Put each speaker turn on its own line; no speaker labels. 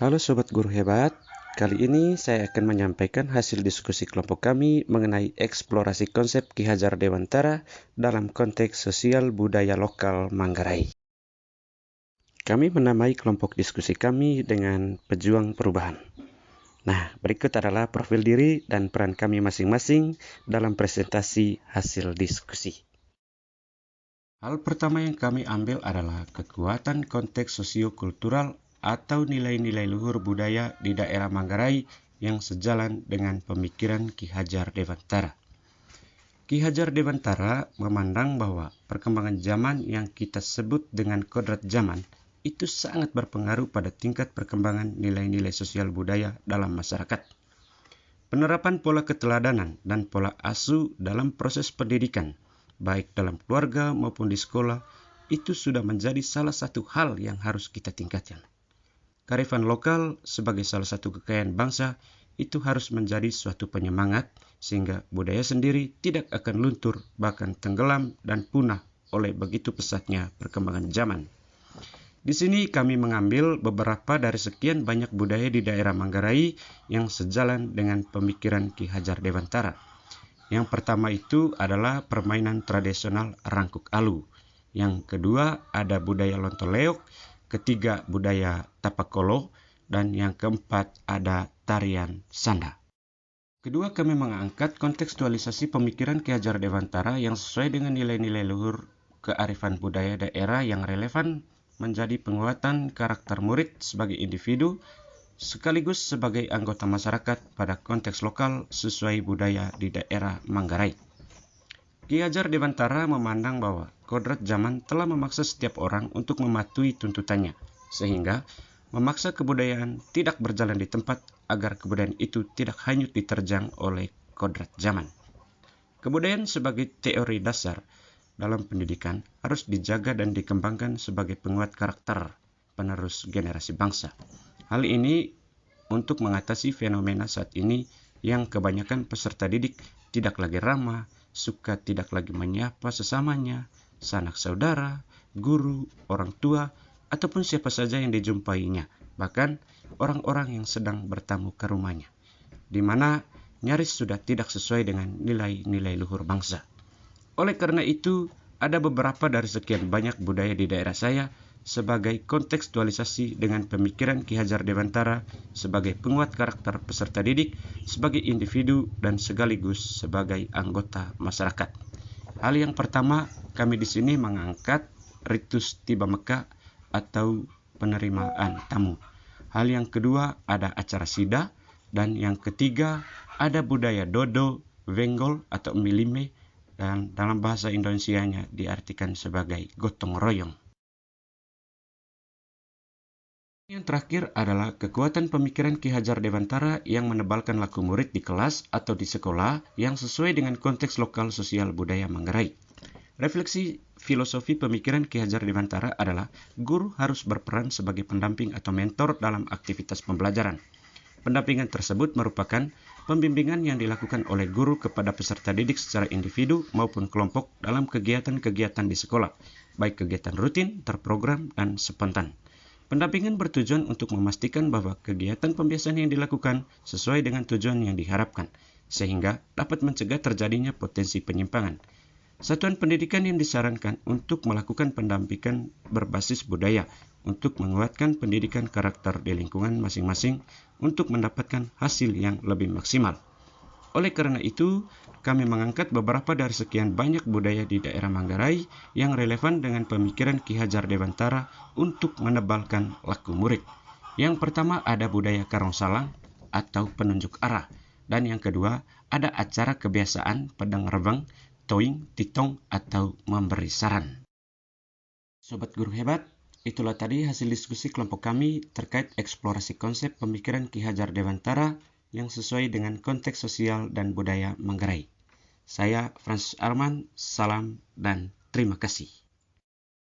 Halo Sobat Guru Hebat, kali ini saya akan menyampaikan hasil diskusi kelompok kami mengenai eksplorasi konsep Ki Hajar Dewantara dalam konteks sosial budaya lokal Manggarai. Kami menamai kelompok diskusi kami dengan Pejuang Perubahan. Nah, berikut adalah profil diri dan peran kami masing-masing dalam presentasi hasil diskusi. Hal pertama yang kami ambil adalah kekuatan konteks sosio-kultural atau nilai-nilai luhur budaya di daerah Manggarai yang sejalan dengan pemikiran Ki Hajar Dewantara. Ki Hajar Dewantara memandang bahwa perkembangan zaman yang kita sebut dengan kodrat zaman itu sangat berpengaruh pada tingkat perkembangan nilai-nilai sosial budaya dalam masyarakat. Penerapan pola keteladanan dan pola asuh dalam proses pendidikan, baik dalam keluarga maupun di sekolah, itu sudah menjadi salah satu hal yang harus kita tingkatkan. Kearifan lokal sebagai salah satu kekayaan bangsa itu harus menjadi suatu penyemangat sehingga budaya sendiri tidak akan luntur, bahkan tenggelam dan punah oleh begitu pesatnya perkembangan zaman. Di sini kami mengambil beberapa dari sekian banyak budaya di daerah Manggarai yang sejalan dengan pemikiran Ki Hajar Dewantara. Yang pertama itu adalah permainan tradisional rangkuk alu. Yang kedua ada budaya lontoleok, ketiga budaya tapakolo, dan yang keempat ada tarian sanda. Kedua, kami mengangkat kontekstualisasi pemikiran Ki Hajar Dewantara yang sesuai dengan nilai-nilai luhur kearifan budaya daerah yang relevan menjadi penguatan karakter murid sebagai individu sekaligus sebagai anggota masyarakat pada konteks lokal sesuai budaya di daerah Manggarai. Ki Hajar Dewantara memandang bahwa kodrat zaman telah memaksa setiap orang untuk mematuhi tuntutannya, sehingga memaksa kebudayaan tidak berjalan di tempat agar kebudayaan itu tidak hanyut diterjang oleh kodrat zaman. Kebudayaan sebagai teori dasar dalam pendidikan harus dijaga dan dikembangkan sebagai penguat karakter penerus generasi bangsa. Hal ini untuk mengatasi fenomena saat ini yang kebanyakan peserta didik tidak lagi ramah, suka tidak lagi menyapa sesamanya, sanak saudara, guru, orang tua, ataupun siapa saja yang dijumpainya, bahkan orang-orang yang sedang bertamu ke rumahnya, di mana nyaris sudah tidak sesuai dengan nilai-nilai luhur bangsa. Oleh karena itu, ada beberapa dari sekian banyak budaya di daerah saya sebagai kontekstualisasi dengan pemikiran Ki Hajar Dewantara sebagai penguat karakter peserta didik, sebagai individu, dan sekaligus sebagai anggota masyarakat. Hal yang pertama, kami di sini mengangkat ritus tiba Mekah atau penerimaan tamu. Hal yang kedua ada acara sida, dan yang ketiga ada budaya dodo, wenggol atau milime, dan dalam bahasa Indonesianya diartikan sebagai gotong royong. Yang terakhir adalah kekuatan pemikiran Ki Hajar Dewantara yang menebalkan laku murid di kelas atau di sekolah yang sesuai dengan konteks lokal sosial budaya Manggarai. Refleksi filosofi pemikiran Ki Hajar Dewantara adalah guru harus berperan sebagai pendamping atau mentor dalam aktivitas pembelajaran. Pendampingan tersebut merupakan pembimbingan yang dilakukan oleh guru kepada peserta didik secara individu maupun kelompok dalam kegiatan-kegiatan di sekolah, baik kegiatan rutin, terprogram, dan spontan. Pendampingan bertujuan untuk memastikan bahwa kegiatan pembiasaan yang dilakukan sesuai dengan tujuan yang diharapkan, sehingga dapat mencegah terjadinya potensi penyimpangan. Satuan pendidikan yang disarankan untuk melakukan pendampingan berbasis budaya untuk menguatkan pendidikan karakter di lingkungan masing-masing untuk mendapatkan hasil yang lebih maksimal. Oleh karena itu, kami mengangkat beberapa dari sekian banyak budaya di daerah Manggarai yang relevan dengan pemikiran Ki Hajar Dewantara untuk menebalkan laku murid. Yang pertama ada budaya karongsalang atau penunjuk arah, dan yang kedua ada acara kebiasaan pedang rebeng, toing, titong, atau memberi saran. Sobat Guru Hebat, itulah tadi hasil diskusi kelompok kami terkait eksplorasi konsep pemikiran Ki Hajar Dewantara yang sesuai dengan konteks sosial dan budaya Manggarai. Saya Francis Arman, salam dan terima kasih.